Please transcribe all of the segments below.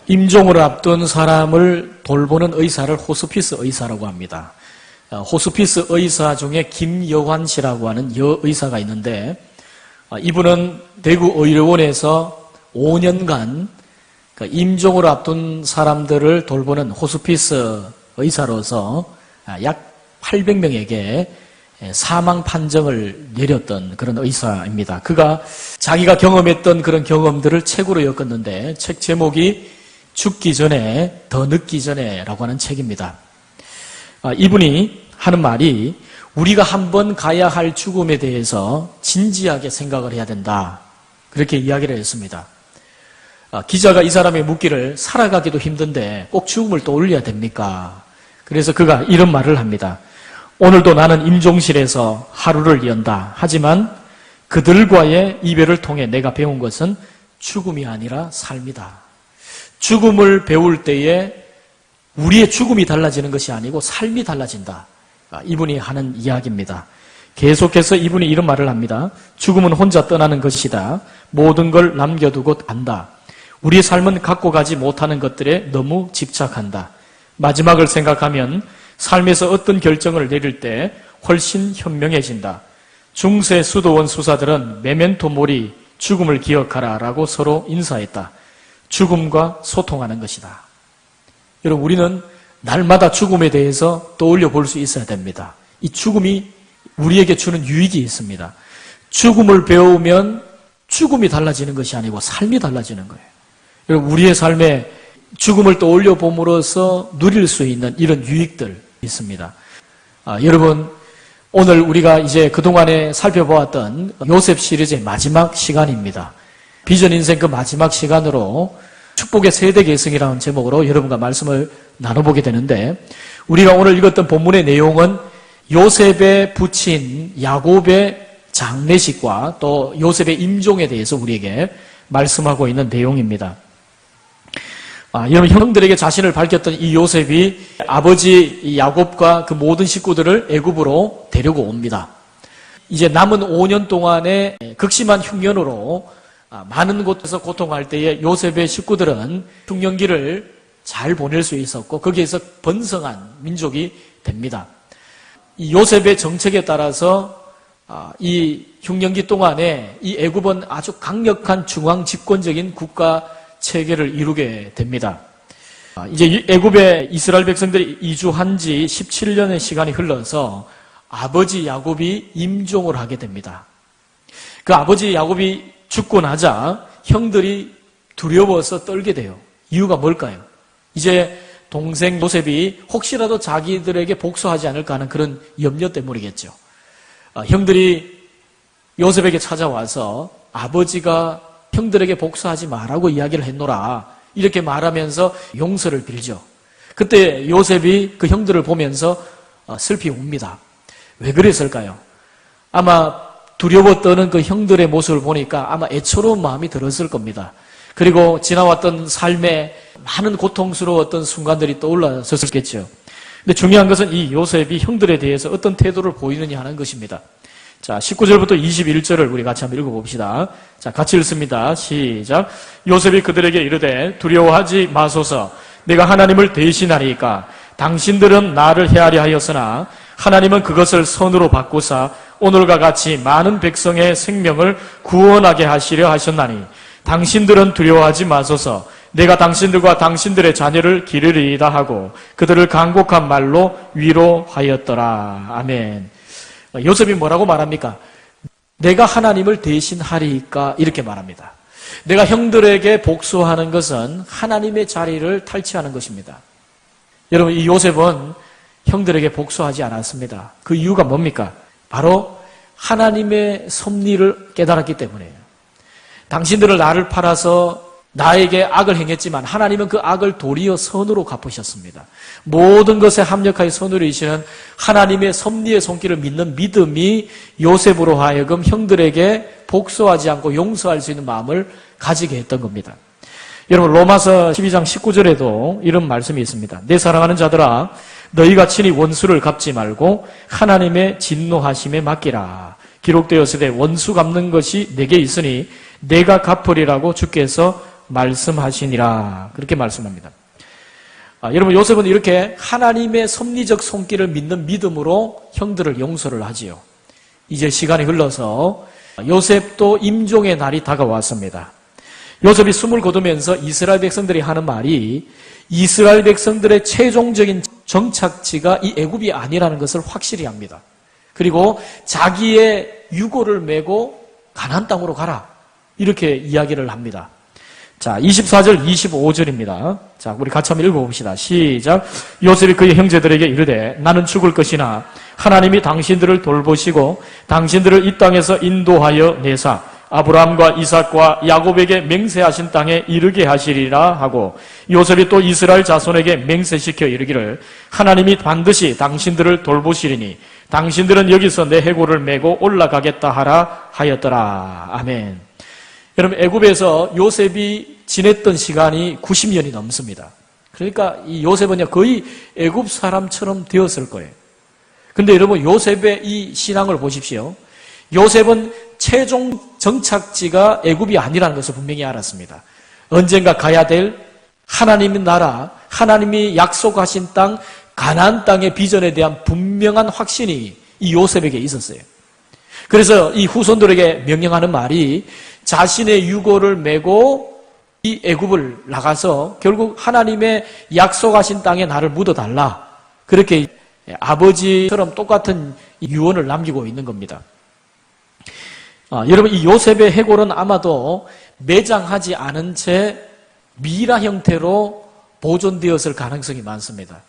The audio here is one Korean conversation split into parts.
임종을 앞둔 사람을 돌보는 의사를 호스피스 의사라고 합니다. 호스피스 의사 중에 김여환 씨라고 하는 여의사가 있는데, 이분은 대구의료원에서 5년간 임종을 앞둔 사람들을 돌보는 호스피스 의사로서 약 800명에게 사망 판정을 내렸던 그런 의사입니다. 그가 자기가 경험했던 그런 경험들을 책으로 엮었는데, 책 제목이 죽기 전에, 더 늦기 전에 라고 하는 책입니다. 이분이 하는 말이, 우리가 한번 가야 할 죽음에 대해서 진지하게 생각을 해야 된다, 그렇게 이야기를 했습니다. 기자가 이 사람에게 묻기를, 살아가기도 힘든데 꼭 죽음을 떠올려야 됩니까? 그래서 그가 이런 말을 합니다. 오늘도 나는 임종실에서 하루를 연다. 하지만 그들과의 이별을 통해 내가 배운 것은 죽음이 아니라 삶이다. 죽음을 배울 때에 우리의 죽음이 달라지는 것이 아니고 삶이 달라진다. 이분이 하는 이야기입니다. 계속해서 이분이 이런 말을 합니다. 죽음은 혼자 떠나는 것이다. 모든 걸 남겨두고 간다. 우리의 삶은 갖고 가지 못하는 것들에 너무 집착한다. 마지막을 생각하면 삶에서 어떤 결정을 내릴 때 훨씬 현명해진다. 중세 수도원 수사들은 메멘토 모리, 죽음을 기억하라 라고 서로 인사했다. 죽음과 소통하는 것이다. 여러분, 우리는 날마다 죽음에 대해서 떠올려 볼 수 있어야 됩니다. 이 죽음이 우리에게 주는 유익이 있습니다. 죽음을 배우면 죽음이 달라지는 것이 아니고 삶이 달라지는 거예요. 여러분, 우리의 삶에 죽음을 떠올려 봄으로써 누릴 수 있는 이런 유익들 있습니다. 여러분, 오늘 우리가 이제 그동안에 살펴보았던 요셉 시리즈의 마지막 시간입니다. 비전 인생 그 마지막 시간으로 축복의 세대 계승이라는 제목으로 여러분과 말씀을 나눠보게 되는데, 우리가 오늘 읽었던 본문의 내용은 요셉의 부친 야곱의 장례식과 또 요셉의 임종에 대해서 우리에게 말씀하고 있는 내용입니다. 여러분, 형들에게 자신을 밝혔던 이 요셉이 아버지 야곱과 그 모든 식구들을 애굽으로 데리고 옵니다. 이제 남은 5년 동안의 극심한 흉년으로 많은 곳에서 고통할 때에 요셉의 식구들은 흉년기를 잘 보낼 수 있었고 거기에서 번성한 민족이 됩니다. 이 요셉의 정책에 따라서 이 흉년기 동안에 이 애굽은 아주 강력한 중앙 집권적인 국가 체계를 이루게 됩니다. 이제 애굽에 이스라엘 백성들이 이주한 지 17년의 시간이 흘러서 아버지 야곱이 임종을 하게 됩니다. 그 아버지 야곱이 죽고 나자 형들이 두려워서 떨게 돼요. 이유가 뭘까요? 이제 동생 요셉이 혹시라도 자기들에게 복수하지 않을까 하는 그런 염려 때문이겠죠. 형들이 요셉에게 찾아와서 아버지가 형들에게 복수하지 말라고 이야기를 했노라, 이렇게 말하면서 용서를 빌죠. 그때 요셉이 그 형들을 보면서 슬피 웁니다. 왜 그랬을까요? 아마 두려워 떠는 그 형들의 모습을 보니까 아마 애처로운 마음이 들었을 겁니다. 그리고 지나왔던 삶에 많은 고통스러웠던 순간들이 떠올랐었겠죠. 근데 중요한 것은 이 요셉이 형들에 대해서 어떤 태도를 보이느냐 하는 것입니다. 자, 19절부터 21절을 우리 같이 한번 읽어봅시다. 자, 같이 읽습니다. 시작. 요셉이 그들에게 이르되 두려워하지 마소서. 내가 하나님을 대신하리이까. 당신들은 나를 헤아려 하였으나 하나님은 그것을 선으로 바꾸사 오늘과 같이 많은 백성의 생명을 구원하게 하시려 하셨나니 당신들은 두려워하지 마소서. 내가 당신들과 당신들의 자녀를 기르리이다 하고 그들을 간곡한 말로 위로하였더라. 아멘. 요셉이 뭐라고 말합니까? 내가 하나님을 대신하리까, 이렇게 말합니다. 내가 형들에게 복수하는 것은 하나님의 자리를 탈취하는 것입니다. 여러분, 이 요셉은 형들에게 복수하지 않았습니다. 그 이유가 뭡니까? 바로 하나님의 섭리를 깨달았기 때문이에요. 당신들을 나를 팔아서 나에게 악을 행했지만 하나님은 그 악을 도리어 선으로 갚으셨습니다. 모든 것에 합력하여 선으로 이시는 하나님의 섭리의 손길을 믿는 믿음이 요셉으로 하여금 형들에게 복수하지 않고 용서할 수 있는 마음을 가지게 했던 겁니다. 여러분, 로마서 12장 19절에도 이런 말씀이 있습니다. 내 사랑하는 자들아, 너희가 친히 원수를 갚지 말고 하나님의 진노하심에 맡기라. 기록되었으되 원수 갚는 것이 내게 있으니 내가 갚으리라고 주께서 말씀하시니라. 그렇게 말씀합니다. 여러분, 요셉은 이렇게 하나님의 섭리적 손길을 믿는 믿음으로 형들을 용서를 하지요. 이제 시간이 흘러서 요셉도 임종의 날이 다가왔습니다. 요셉이 숨을 거두면서 이스라엘 백성들이 하는 말이 이스라엘 백성들의 최종적인 정착지가 이 애굽이 아니라는 것을 확실히 합니다. 그리고 자기의 유고를 메고 가나안 땅으로 가라. 이렇게 이야기를 합니다. 자, 24절, 25절입니다. 자, 우리 같이 한번 읽어봅시다. 시작. 요셉이 그의 형제들에게 이르되 나는 죽을 것이나 하나님이 당신들을 돌보시고 당신들을 이 땅에서 인도하여 내사 아브라함과 이삭과 야곱에게 맹세하신 땅에 이르게 하시리라 하고 요셉이 또 이스라엘 자손에게 맹세시켜 이르기를 하나님이 반드시 당신들을 돌보시리니 당신들은 여기서 내 해골을 메고 올라가겠다 하라 하였더라. 아멘. 여러분, 애굽에서 요셉이 지냈던 시간이 90년이 넘습니다. 그러니까 이 요셉은 거의 애굽 사람처럼 되었을 거예요. 근데 여러분, 요셉의 이 신앙을 보십시오. 요셉은 최종 정착지가 애굽이 아니라는 것을 분명히 알았습니다. 언젠가 가야 될 하나님의 나라, 하나님이 약속하신 땅, 가나안 땅의 비전에 대한 분명한 확신이 이 요셉에게 있었어요. 그래서 이 후손들에게 명령하는 말이 자신의 유고를 메고 이 애굽을 나가서 결국 하나님의 약속하신 땅에 나를 묻어달라. 그렇게 아버지처럼 똑같은 유언을 남기고 있는 겁니다. 여러분, 이 요셉의 해골은 아마도 매장하지 않은 채 미라 형태로 보존되었을 가능성이 많습니다.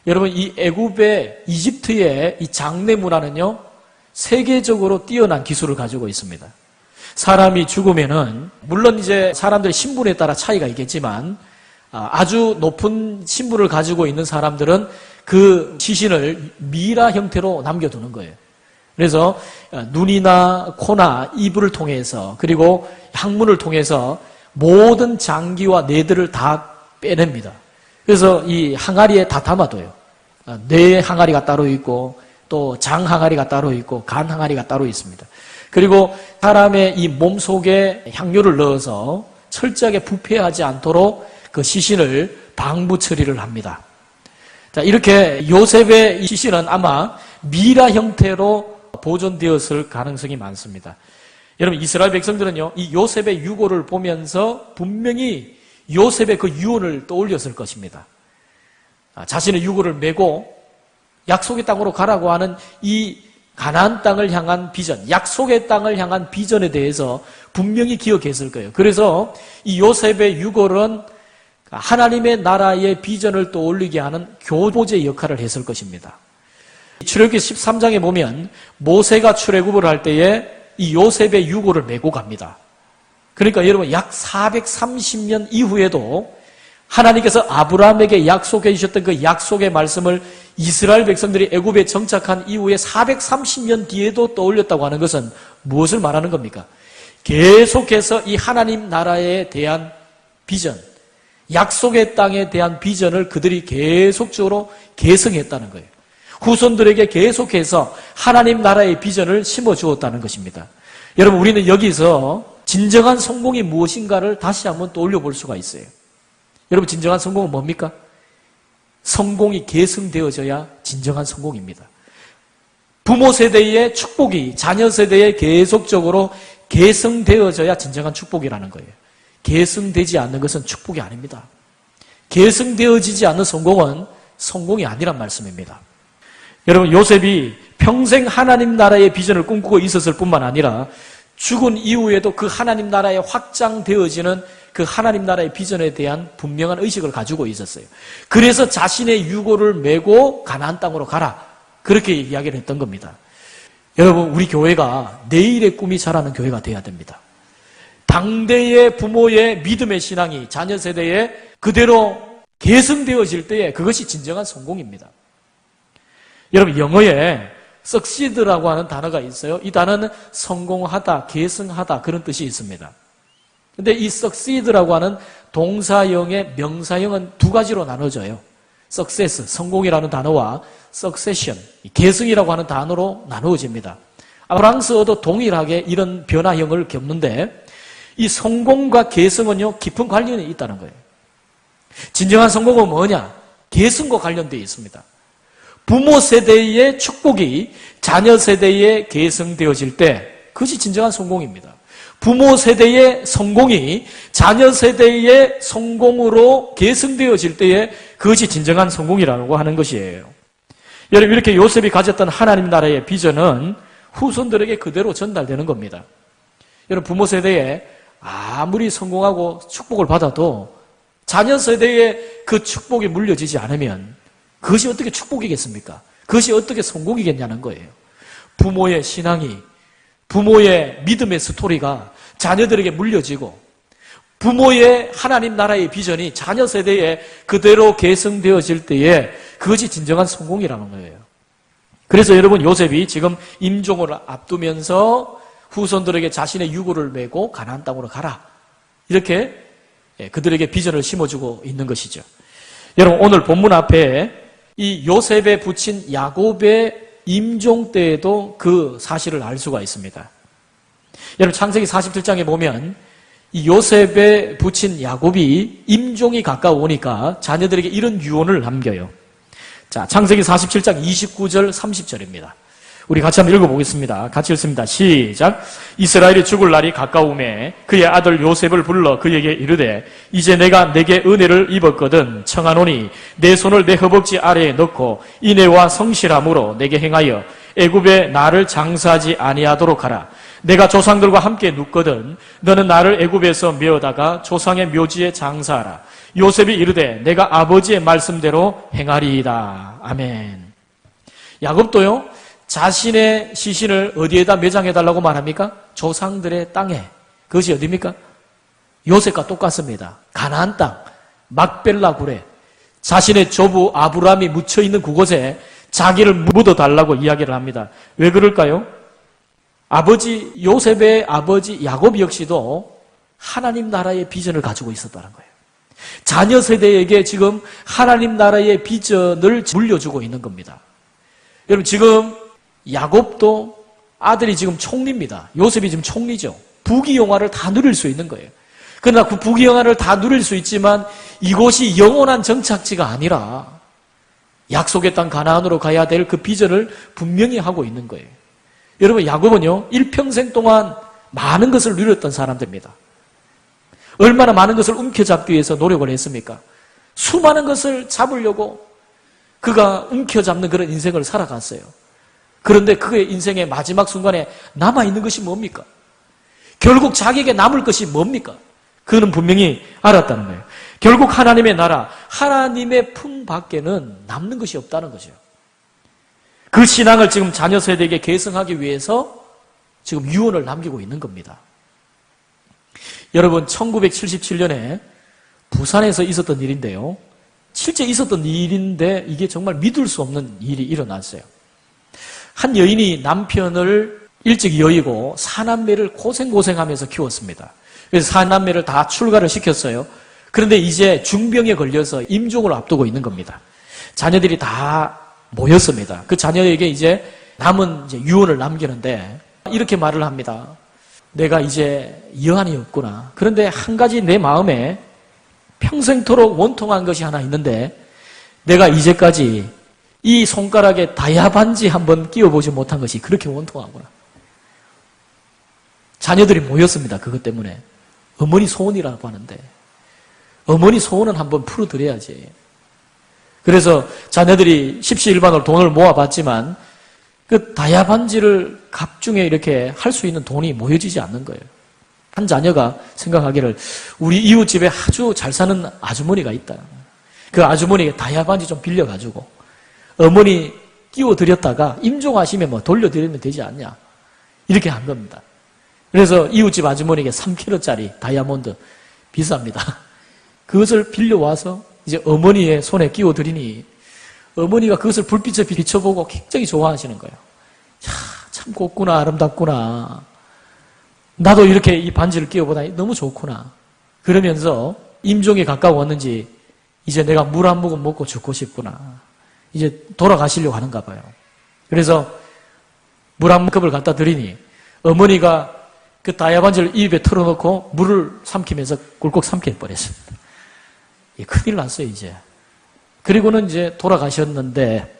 여러분, 이 애굽의 이집트의 이 장례 문화는요, 세계적으로 뛰어난 기술을 가지고 있습니다. 사람이 죽으면은 물론 이제 사람들의 신분에 따라 차이가 있겠지만 아주 높은 신분을 가지고 있는 사람들은 그 시신을 미라 형태로 남겨두는 거예요. 그래서 눈이나 코나 이불을 통해서 그리고 항문을 통해서 모든 장기와 뇌들을 다 빼냅니다. 그래서 이 항아리에 다 담아둬요. 뇌 항아리가 따로 있고 또 장 항아리가 따로 있고 간 항아리가 따로 있습니다. 그리고 사람의 이 몸속에 향료를 넣어서 철저하게 부패하지 않도록 그 시신을 방부 처리를 합니다. 자, 이렇게 요셉의 이 시신은 아마 미라 형태로 보존되었을 가능성이 많습니다. 여러분, 이스라엘 백성들은요, 이 요셉의 유고를 보면서 분명히 요셉의 그 유언을 떠올렸을 것입니다. 자신의 유고를 메고 약속의 땅으로 가라고 하는 이 가나안 땅을 향한 비전, 약속의 땅을 향한 비전에 대해서 분명히 기억했을 거예요. 그래서 이 요셉의 유골은 하나님의 나라의 비전을 떠올리게 하는 교보제 역할을 했을 것입니다. 출애굽기 13장에 보면 모세가 출애굽을 할 때에 이 요셉의 유골을 메고 갑니다. 그러니까 여러분, 약 430년 이후에도 하나님께서 아브라함에게 약속해 주셨던 그 약속의 말씀을 이스라엘 백성들이 애굽에 정착한 이후에 430년 뒤에도 떠올렸다고 하는 것은 무엇을 말하는 겁니까? 계속해서 이 하나님 나라에 대한 비전, 약속의 땅에 대한 비전을 그들이 계속적으로 계승했다는 거예요. 후손들에게 계속해서 하나님 나라의 비전을 심어주었다는 것입니다. 여러분, 우리는 여기서 진정한 성공이 무엇인가를 다시 한번 떠올려 볼 수가 있어요. 여러분, 진정한 성공은 뭡니까? 성공이 계승되어져야 진정한 성공입니다. 부모 세대의 축복이 자녀 세대에 계속적으로 계승되어져야 진정한 축복이라는 거예요. 계승되지 않는 것은 축복이 아닙니다. 계승되어지지 않는 성공은 성공이 아니란 말씀입니다. 여러분, 요셉이 평생 하나님 나라의 비전을 꿈꾸고 있었을 뿐만 아니라 죽은 이후에도 그 하나님 나라에 확장되어지는 그 하나님 나라의 비전에 대한 분명한 의식을 가지고 있었어요. 그래서 자신의 유고를 메고 가나안 땅으로 가라, 그렇게 이야기를 했던 겁니다. 여러분, 우리 교회가 내일의 꿈이 자라는 교회가 돼야 됩니다. 당대의 부모의 믿음의 신앙이 자녀 세대에 그대로 계승되어질 때에 그것이 진정한 성공입니다. 여러분, 영어에 succeed라고 하는 단어가 있어요. 이 단어는 성공하다, 계승하다, 그런 뜻이 있습니다. 근데 이 succeed라고 하는 동사형의 명사형은 두 가지로 나눠져요. success, 성공이라는 단어와 succession, 계승이라고 하는 단어로 나누어집니다. 프랑스어도 동일하게 이런 변화형을 겪는데, 이 성공과 계승은요, 깊은 관련이 있다는 거예요. 진정한 성공은 뭐냐? 계승과 관련되어 있습니다. 부모 세대의 축복이 자녀 세대에 계승되어질 때 그것이 진정한 성공입니다. 부모 세대의 성공이 자녀 세대의 성공으로 계승되어질 때에 그것이 진정한 성공이라고 하는 것이에요. 여러분, 이렇게 요셉이 가졌던 하나님 나라의 비전은 후손들에게 그대로 전달되는 겁니다. 여러분, 부모 세대에 아무리 성공하고 축복을 받아도 자녀 세대에 그 축복이 물려지지 않으면 그것이 어떻게 축복이겠습니까? 그것이 어떻게 성공이겠냐는 거예요. 부모의 신앙이, 부모의 믿음의 스토리가 자녀들에게 물려지고 부모의 하나님 나라의 비전이 자녀 세대에 그대로 계승되어질 때에 그것이 진정한 성공이라는 거예요. 그래서 여러분, 요셉이 지금 임종을 앞두면서 후손들에게 자신의 유고를 메고 가나안 땅으로 가라, 이렇게 그들에게 비전을 심어주고 있는 것이죠. 여러분, 오늘 본문 앞에 이 요셉에 붙인 야곱의 임종 때에도 그 사실을 알 수가 있습니다. 여러분, 창세기 47장에 보면 이 요셉에 붙인 야곱이 임종이 가까우니까 자녀들에게 이런 유언을 남겨요. 자, 창세기 47장 29절 30절입니다. 우리 같이 한번 읽어보겠습니다. 같이 읽습니다. 시작. 이스라엘이 죽을 날이 가까우매 그의 아들 요셉을 불러 그에게 이르되 이제 내가 내게 은혜를 입었거든 청하노니 내 손을 내 허벅지 아래에 넣고 인애와 성실함으로 내게 행하여 애굽에 나를 장사하지 아니하도록 하라. 내가 조상들과 함께 눕거든 너는 나를 애굽에서 메어다가 조상의 묘지에 장사하라. 요셉이 이르되 내가 아버지의 말씀대로 행하리이다. 아멘. 야곱도요, 자신의 시신을 어디에다 매장해달라고 말합니까? 조상들의 땅에. 그것이 어디입니까? 요셉과 똑같습니다. 가나안 땅, 막벨라 굴에 자신의 조부 아브라함이 묻혀있는 그곳에 자기를 묻어달라고 이야기를 합니다. 왜 그럴까요? 아버지 요셉의 아버지 야곱 역시도 하나님 나라의 비전을 가지고 있었다는 거예요. 자녀 세대에게 지금 하나님 나라의 비전을 물려주고 있는 겁니다. 여러분, 지금 야곱도 아들이 지금 총리입니다. 요셉이 지금 총리죠. 부귀영화를 다 누릴 수 있는 거예요. 그러나 그 부귀영화를 다 누릴 수 있지만 이곳이 영원한 정착지가 아니라 약속의 땅 가나안으로 가야 될 그 비전을 분명히 하고 있는 거예요. 여러분, 야곱은요, 일평생 동안 많은 것을 누렸던 사람들입니다. 얼마나 많은 것을 움켜잡기 위해서 노력을 했습니까? 수많은 것을 잡으려고 그가 움켜잡는 그런 인생을 살아갔어요. 그런데 그의 인생의 마지막 순간에 남아있는 것이 뭡니까? 결국 자기에게 남을 것이 뭡니까? 그는 분명히 알았다는 거예요. 결국 하나님의 나라, 하나님의 품 밖에는 남는 것이 없다는 거죠. 그 신앙을 지금 자녀 세대에게 계승하기 위해서 지금 유언을 남기고 있는 겁니다. 여러분, 1977년에 부산에서 있었던 일인데요. 실제 있었던 일인데 이게 정말 믿을 수 없는 일이 일어났어요. 한 여인이 남편을 일찍 여의고 사남매를 고생하면서 키웠습니다. 그래서 사남매를 다 출가를 시켰어요. 그런데 이제 중병에 걸려서 임종을 앞두고 있는 겁니다. 자녀들이 다 모였습니다. 그 자녀에게 이제 남은 유언을 남기는데 이렇게 말을 합니다. 내가 이제 여한이 없구나. 그런데 한 가지 내 마음에 평생토록 원통한 것이 하나 있는데 내가 이제까지 이 손가락에 다이아 반지 한번 끼워보지 못한 것이 그렇게 원통하구나. 자녀들이 모였습니다. 그것 때문에. 어머니 소원이라고 하는데 어머니 소원은 한번 풀어드려야지. 그래서 자녀들이 십시일반으로 돈을 모아봤지만 그 다이아 반지를 갑중에 이렇게 할 수 있는 돈이 모여지지 않는 거예요. 한 자녀가 생각하기를 우리 이웃집에 아주 잘 사는 아주머니가 있다. 그 아주머니에게 다이아 반지 좀 빌려가지고 어머니 끼워드렸다가 임종하시면 뭐 돌려드리면 되지 않냐. 이렇게 한 겁니다. 그래서 이웃집 아주머니에게 3kg짜리 다이아몬드 비쌉니다. 그것을 빌려와서 이제 어머니의 손에 끼워드리니 어머니가 그것을 불빛에 비춰보고 굉장히 좋아하시는 거예요. 야, 참 곱구나, 아름답구나. 나도 이렇게 이 반지를 끼워보다니 너무 좋구나. 그러면서 임종이 가까웠는지 이제 내가 물 한 모금 먹고 죽고 싶구나. 이제 돌아가시려고 하는가 봐요. 그래서 물 한 컵을 갖다 드리니 어머니가 그 다이아 반지를 입에 털어놓고 물을 삼키면서 꿀꺽 삼켜버렸습니다. 큰일 났어요, 이제. 그리고는 이제 돌아가셨는데,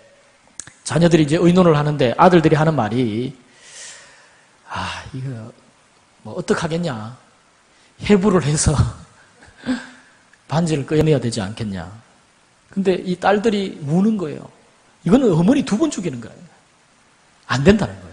자녀들이 이제 의논을 하는데 아들들이 하는 말이, 이거 뭐 어떡하겠냐. 해부를 해서 반지를 꺼내야 되지 않겠냐. 근데 이 딸들이 우는 거예요. 이거는 어머니 2번 죽이는 거예요. 안 된다는 거예요.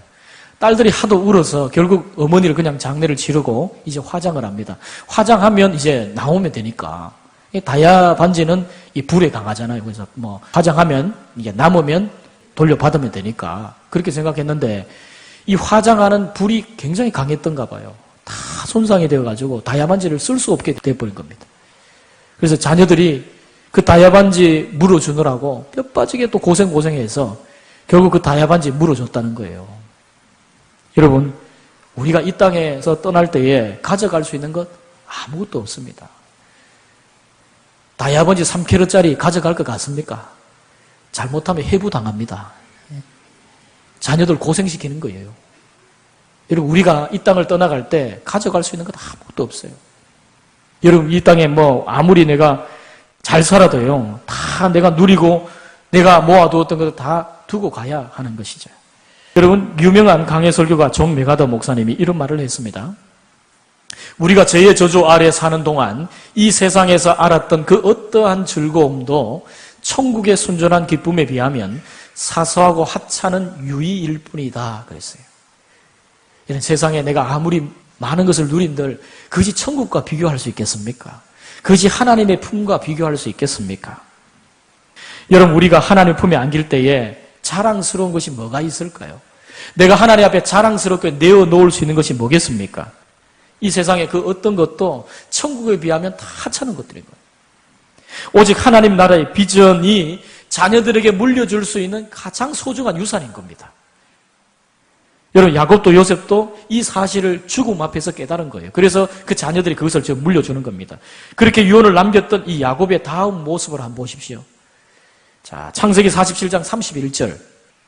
딸들이 하도 울어서 결국 어머니를 그냥 장례를 치르고 이제 화장을 합니다. 화장하면 이제 나오면 되니까. 이 다이아 반지는 이 불에 강하잖아요. 그래서 뭐 화장하면 이게 남으면 돌려받으면 되니까 그렇게 생각했는데 이 화장하는 불이 굉장히 강했던가 봐요. 다 손상이 되어가지고 다이아 반지를 쓸 수 없게 돼버린 겁니다. 그래서 자녀들이 그 다이아 반지 물어주느라고 뼈 빠지게 또 고생해서 결국 그 다이아 반지 물어줬다는 거예요. 여러분, 우리가 이 땅에서 떠날 때에 가져갈 수 있는 것 아무것도 없습니다. 다이아 반지 3kg짜리 가져갈 것 같습니까? 잘못하면 해부당합니다. 자녀들 고생시키는 거예요. 여러분, 우리가 이 땅을 떠나갈 때 가져갈 수 있는 것 아무것도 없어요. 여러분, 이 땅에 뭐 아무리 내가 잘 살아도요, 다 내가 누리고 내가 모아두었던 것을 다 두고 가야 하는 것이죠. 여러분, 유명한 강해 설교가 존 메가더 목사님이 이런 말을 했습니다. 우리가 죄의 저주 아래 사는 동안 이 세상에서 알았던 그 어떠한 즐거움도 천국의 순전한 기쁨에 비하면 사소하고 하찮은 유의일 뿐이다 그랬어요. 이런 세상에 내가 아무리 많은 것을 누린들 그것이 천국과 비교할 수 있겠습니까? 그것이 하나님의 품과 비교할 수 있겠습니까? 여러분, 우리가 하나님 품에 안길 때에 자랑스러운 것이 뭐가 있을까요? 내가 하나님 앞에 자랑스럽게 내어놓을 수 있는 것이 뭐겠습니까? 이 세상에 그 어떤 것도 천국에 비하면 다 하찮은 것들인 거예요. 오직 하나님 나라의 비전이 자녀들에게 물려줄 수 있는 가장 소중한 유산인 겁니다. 여러분, 야곱도 요셉도 이 사실을 죽음 앞에서 깨달은 거예요. 그래서 그 자녀들이 그것을 지금 물려주는 겁니다. 그렇게 유언을 남겼던 이 야곱의 다음 모습을 한번 보십시오. 자, 창세기 47장 31절.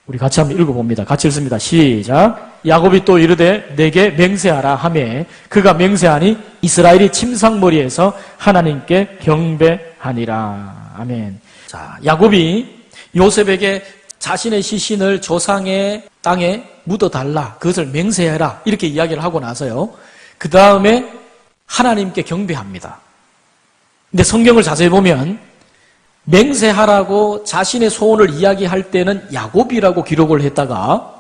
우리 같이 한번 읽어봅니다. 같이 읽습니다. 시작. 야곱이 또 이르되 내게 맹세하라 하매 그가 맹세하니 이스라엘이 침상머리에서 하나님께 경배하니라. 아멘. 자, 야곱이 요셉에게 자신의 시신을 조상의 땅에 묻어달라. 그것을 맹세해라. 이렇게 이야기를 하고 나서요. 그 다음에 하나님께 경배합니다. 근데 성경을 자세히 보면 맹세하라고 자신의 소원을 이야기할 때는 야곱이라고 기록을 했다가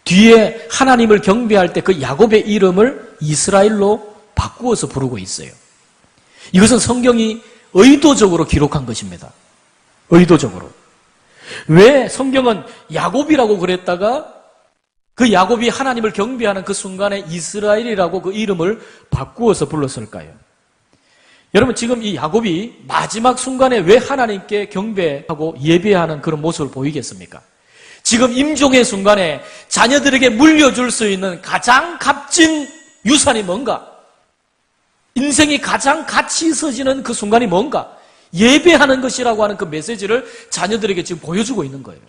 뒤에 하나님을 경배할 때 그 야곱의 이름을 이스라엘로 바꾸어서 부르고 있어요. 이것은 성경이 의도적으로 기록한 것입니다. 의도적으로. 왜 성경은 야곱이라고 그랬다가 그 야곱이 하나님을 경배하는 그 순간에 이스라엘이라고 그 이름을 바꾸어서 불렀을까요? 여러분, 지금 이 야곱이 마지막 순간에 왜 하나님께 경배하고 예배하는 그런 모습을 보이겠습니까? 지금 임종의 순간에 자녀들에게 물려줄 수 있는 가장 값진 유산이 뭔가? 인생이 가장 가치 있어지는 그 순간이 뭔가? 예배하는 것이라고 하는 그 메시지를 자녀들에게 지금 보여주고 있는 거예요.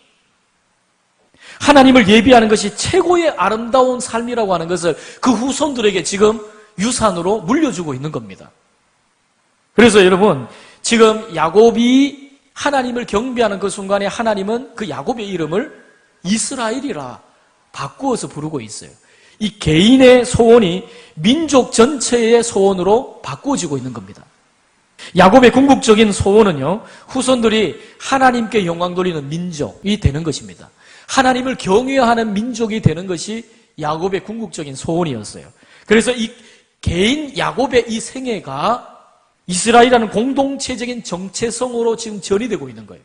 하나님을 예배하는 것이 최고의 아름다운 삶이라고 하는 것을 그 후손들에게 지금 유산으로 물려주고 있는 겁니다. 그래서 여러분, 지금 야곱이 하나님을 경배하는 그 순간에 하나님은 그 야곱의 이름을 이스라엘이라 바꾸어서 부르고 있어요. 이 개인의 소원이 민족 전체의 소원으로 바꾸어지고 있는 겁니다. 야곱의 궁극적인 소원은요, 후손들이 하나님께 영광 돌리는 민족이 되는 것입니다. 하나님을 경외하는 민족이 되는 것이 야곱의 궁극적인 소원이었어요. 그래서 이 개인 야곱의 이 생애가 이스라엘이라는 공동체적인 정체성으로 지금 전이되고 있는 거예요.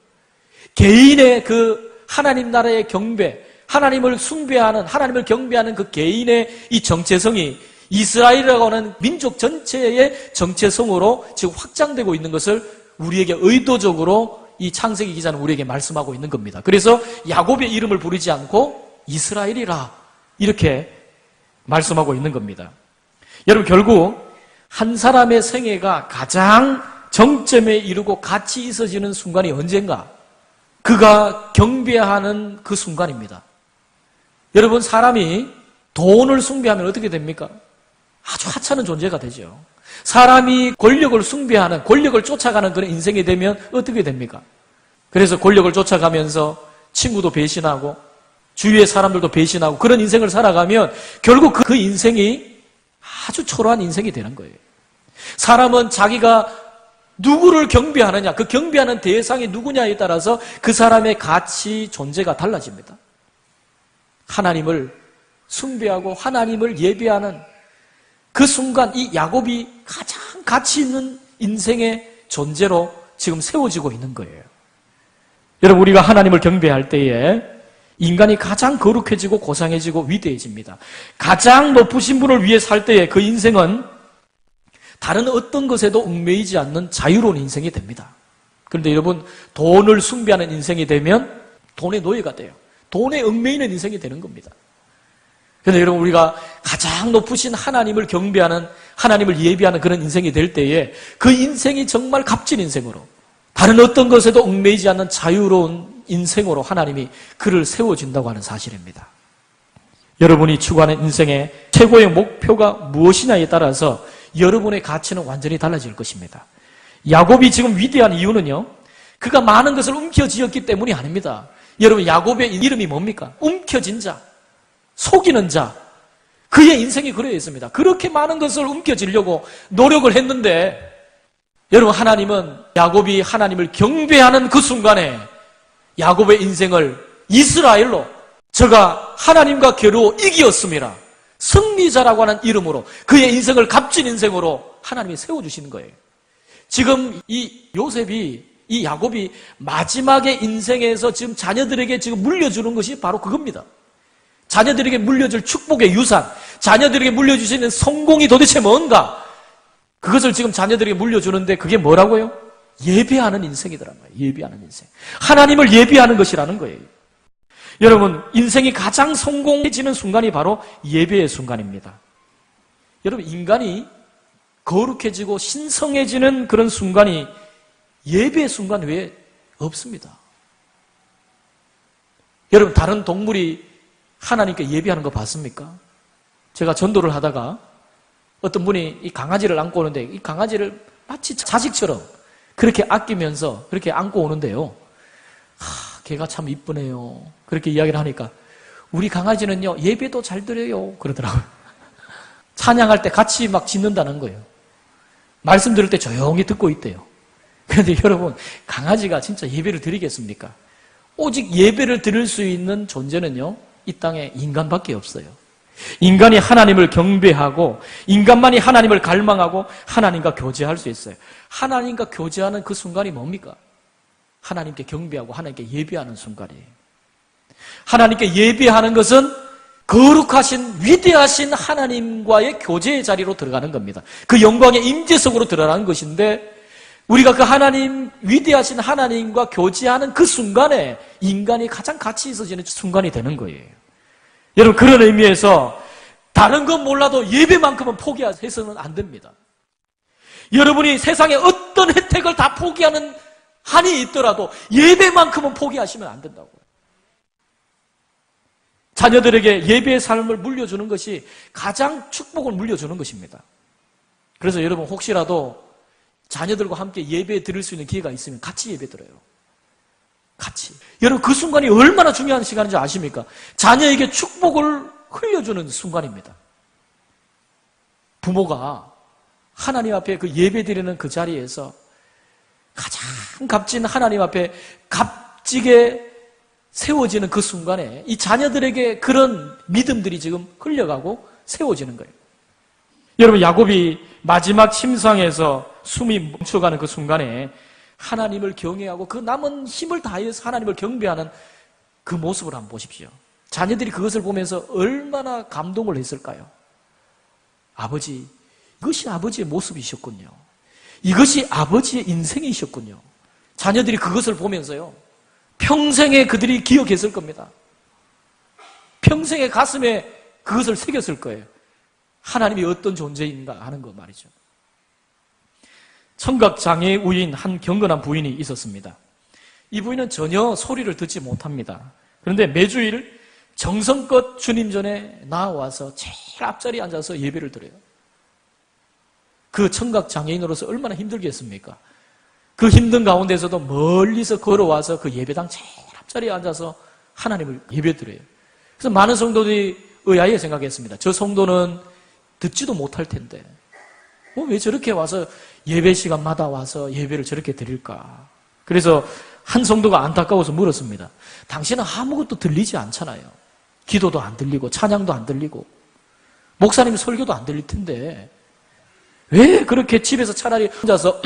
개인의 그 하나님 나라의 경배, 하나님을 숭배하는, 하나님을 경배하는 그 개인의 이 정체성이 이스라엘이라고 하는 민족 전체의 정체성으로 지금 확장되고 있는 것을 우리에게 의도적으로 이 창세기 기자는 우리에게 말씀하고 있는 겁니다. 그래서 야곱의 이름을 부르지 않고 이스라엘이라 이렇게 말씀하고 있는 겁니다. 여러분, 결국 한 사람의 생애가 가장 정점에 이르고 가치 있어지는 순간이 언젠가? 그가 경배하는 그 순간입니다. 여러분, 사람이 돈을 숭배하면 어떻게 됩니까? 아주 하찮은 존재가 되죠. 사람이 권력을 숭배하는, 권력을 쫓아가는 그런 인생이 되면 어떻게 됩니까? 그래서 권력을 쫓아가면서 친구도 배신하고 주위의 사람들도 배신하고 그런 인생을 살아가면 결국 그 인생이 아주 초라한 인생이 되는 거예요. 사람은 자기가 누구를 경배하느냐, 그 경배하는 대상이 누구냐에 따라서 그 사람의 가치, 존재가 달라집니다. 하나님을 숭배하고 하나님을 예배하는 그 순간 이 야곱이 가장 가치 있는 인생의 존재로 지금 세워지고 있는 거예요. 여러분, 우리가 하나님을 경배할 때에 인간이 가장 거룩해지고 고상해지고 위대해집니다. 가장 높으신 분을 위해 살 때에 그 인생은 다른 어떤 것에도 얽매이지 않는 자유로운 인생이 됩니다. 그런데 여러분, 돈을 숭배하는 인생이 되면 돈의 노예가 돼요. 돈에 얽매이는 인생이 되는 겁니다. 그런데 여러분, 우리가 가장 높으신 하나님을 경배하는, 하나님을 예배하는 그런 인생이 될 때에 그 인생이 정말 값진 인생으로, 다른 어떤 것에도 얽매이지 않는 자유로운 인생으로 하나님이 그를 세워준다고 하는 사실입니다. 여러분이 추구하는 인생의 최고의 목표가 무엇이냐에 따라서 여러분의 가치는 완전히 달라질 것입니다. 야곱이 지금 위대한 이유는요, 그가 많은 것을 움켜쥐었기 때문이 아닙니다. 여러분, 야곱의 이름이 뭡니까? 움켜쥔 자, 속이는 자. 그의 인생이 그러했습니다. 그렇게 많은 것을 움켜쥐려고 노력을 했는데, 여러분, 하나님은 야곱이 하나님을 경배하는 그 순간에 야곱의 인생을 이스라엘로, 저가 하나님과 겨루어 이기었습니다, 승리자라고 하는 이름으로, 그의 인생을 값진 인생으로 하나님이 세워주시는 거예요. 지금 이 요셉이, 이 야곱이 마지막의 인생에서 지금 자녀들에게 지금 물려주는 것이 바로 그겁니다. 자녀들에게 물려줄 축복의 유산, 자녀들에게 물려주시는 성공이 도대체 뭔가, 그것을 지금 자녀들에게 물려주는데 그게 뭐라고요? 예배하는 인생이더란 말이에요. 예배하는 인생. 하나님을 예배하는 것이라는 거예요. 여러분, 인생이 가장 성공해지는 순간이 바로 예배의 순간입니다. 여러분, 인간이 거룩해지고 신성해지는 그런 순간이 예배의 순간 외에 없습니다. 여러분, 다른 동물이 하나님께 예배하는 거 봤습니까? 제가 전도를 하다가 어떤 분이 이 강아지를 안고 오는데, 이 강아지를 마치 자식처럼 그렇게 아끼면서 그렇게 안고 오는데요, 걔가 참 이쁘네요. 그렇게 이야기를 하니까 우리 강아지는요, 예배도 잘 드려요 그러더라고요. 찬양할 때 같이 막 짖는다는 거예요. 말씀 들을 때 조용히 듣고 있대요. 그런데 여러분, 강아지가 진짜 예배를 드리겠습니까? 오직 예배를 드릴 수 있는 존재는요, 이 땅에 인간밖에 없어요. 인간이 하나님을 경배하고 인간만이 하나님을 갈망하고 하나님과 교제할 수 있어요. 하나님과 교제하는 그 순간이 뭡니까? 하나님께 경배하고 하나님께 예배하는 순간이에요. 하나님께 예배하는 것은 거룩하신 위대하신 하나님과의 교제의 자리로 들어가는 겁니다. 그 영광의 임재 속으로 들어가는 것인데, 우리가 그 하나님, 위대하신 하나님과 교제하는 그 순간에 인간이 가장 가치 있어지는 순간이 되는 거예요. 여러분, 그런 의미에서 다른 건 몰라도 예배만큼은 포기해서는 안 됩니다. 여러분이 세상에 어떤 혜택을 다 포기하는 한이 있더라도 예배만큼은 포기하시면 안 된다고요. 자녀들에게 예배의 삶을 물려주는 것이 가장 축복을 물려주는 것입니다. 그래서 여러분, 혹시라도 자녀들과 함께 예배 드릴 수 있는 기회가 있으면 같이 예배 드려요. 같이. 여러분, 그 순간이 얼마나 중요한 시간인지 아십니까? 자녀에게 축복을 흘려주는 순간입니다. 부모가 하나님 앞에 그 예배 드리는 그 자리에서 가장 값진 하나님 앞에 값지게 세워지는 그 순간에 이 자녀들에게 그런 믿음들이 지금 흘려가고 세워지는 거예요. 여러분, 야곱이 마지막 침상에서 숨이 멈춰가는 그 순간에 하나님을 경외하고 그 남은 힘을 다해서 하나님을 경배하는 그 모습을 한번 보십시오. 자녀들이 그것을 보면서 얼마나 감동을 했을까요? 아버지, 이것이 아버지의 모습이셨군요. 이것이 아버지의 인생이셨군요. 자녀들이 그것을 보면서요, 평생에 그들이 기억했을 겁니다. 평생의 가슴에 그것을 새겼을 거예요. 하나님이 어떤 존재인가 하는 거 말이죠. 청각장애 우인 한 경건한 부인이 있었습니다. 이 부인은 전혀 소리를 듣지 못합니다. 그런데 매주일 정성껏 주님 전에 나와서 제일 앞자리에 앉아서 예배를 드려요. 그 청각장애인으로서 얼마나 힘들겠습니까? 그 힘든 가운데서도 멀리서 걸어와서 그 예배당 제일 앞자리에 앉아서 하나님을 예배드려요. 그래서 많은 성도들이 의아하게 생각했습니다. 저 성도는 듣지도 못할 텐데 왜 저렇게 와서 예배 시간마다 와서 예배를 저렇게 드릴까? 그래서 한 성도가 안타까워서 물었습니다. 당신은 아무것도 들리지 않잖아요. 기도도 안 들리고 찬양도 안 들리고 목사님 설교도 안 들릴 텐데 왜 그렇게 집에서 차라리 혼자서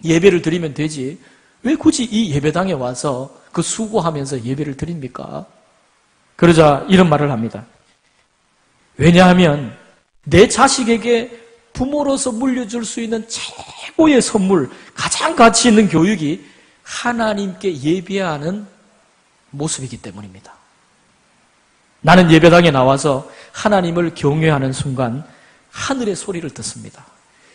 예배를 드리면 되지 왜 굳이 이 예배당에 와서 그 수고하면서 예배를 드립니까? 그러자 이런 말을 합니다. 왜냐하면 내 자식에게 부모로서 물려줄 수 있는 최고의 선물, 가장 가치 있는 교육이 하나님께 예배하는 모습이기 때문입니다. 나는 예배당에 나와서 하나님을 경외하는 순간 하늘의 소리를 듣습니다.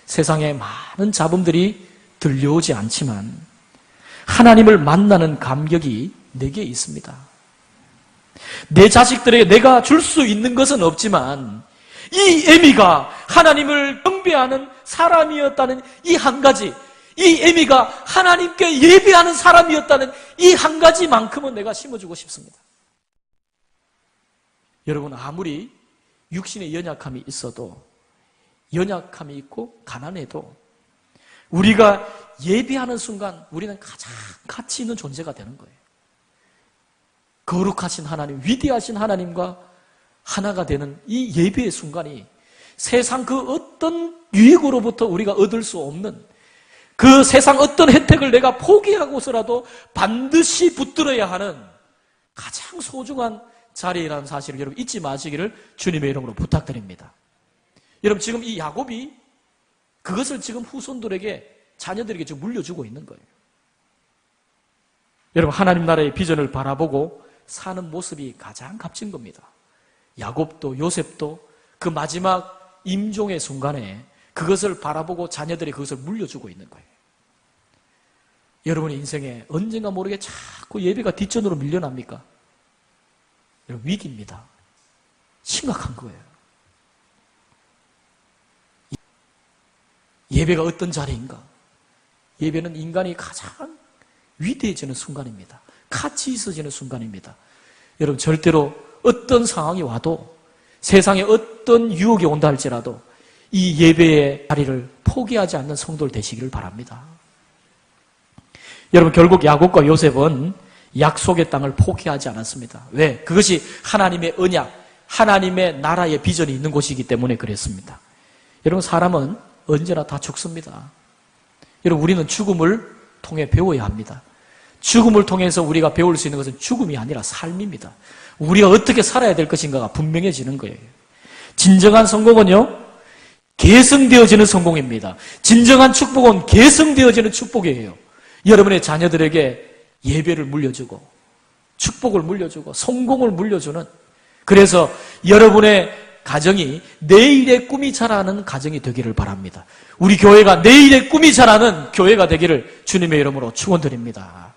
세상에 많은 잡음들이 들려오지 않지만 하나님을 만나는 감격이 내게 있습니다. 내 자식들에게 내가 줄 수 있는 것은 없지만 이 에미가 하나님을 경배하는 사람이었다는 이 한 가지, 이 에미가 하나님께 예배하는 사람이었다는 이 한 가지만큼은 내가 심어주고 싶습니다. 여러분, 아무리 육신의 연약함이 있어도, 연약함이 있고 가난해도 우리가 예배하는 순간 우리는 가장 가치 있는 존재가 되는 거예요. 거룩하신 하나님, 위대하신 하나님과 하나가 되는 이 예배의 순간이 세상 그 어떤 유익으로부터 우리가 얻을 수 없는 그 세상 어떤 혜택을 내가 포기하고서라도 반드시 붙들어야 하는 가장 소중한 자리라는 사실을 여러분 잊지 마시기를 주님의 이름으로 부탁드립니다. 여러분, 지금 이 야곱이 그것을 지금 후손들에게, 자녀들에게 지금 물려주고 있는 거예요. 여러분, 하나님 나라의 비전을 바라보고 사는 모습이 가장 값진 겁니다. 야곱도 요셉도 그 마지막 임종의 순간에 그것을 바라보고 자녀들이 그것을 물려주고 있는 거예요. 여러분의 인생에 언젠가 모르게 자꾸 예배가 뒷전으로 밀려납니까? 여러분, 위기입니다. 심각한 거예요. 예배가 어떤 자리인가? 예배는 인간이 가장 위대해지는 순간입니다. 가치 있어지는 순간입니다. 여러분, 절대로 어떤 상황이 와도, 세상에 어떤 유혹이 온다 할지라도 이 예배의 자리를 포기하지 않는 성도들 되시기를 바랍니다. 여러분, 결국 야곱과 요셉은 약속의 땅을 포기하지 않았습니다. 왜? 그것이 하나님의 언약, 하나님의 나라의 비전이 있는 곳이기 때문에 그랬습니다. 여러분, 사람은 언제나 다 죽습니다. 여러분, 우리는 죽음을 통해 배워야 합니다. 죽음을 통해서 우리가 배울 수 있는 것은 죽음이 아니라 삶입니다. 우리가 어떻게 살아야 될 것인가가 분명해지는 거예요. 진정한 성공은요, 계승되어지는 성공입니다. 진정한 축복은 계승되어지는 축복이에요. 여러분의 자녀들에게 예배를 물려주고 축복을 물려주고 성공을 물려주는, 그래서 여러분의 가정이 내일의 꿈이 자라는 가정이 되기를 바랍니다. 우리 교회가 내일의 꿈이 자라는 교회가 되기를 주님의 이름으로 축원드립니다.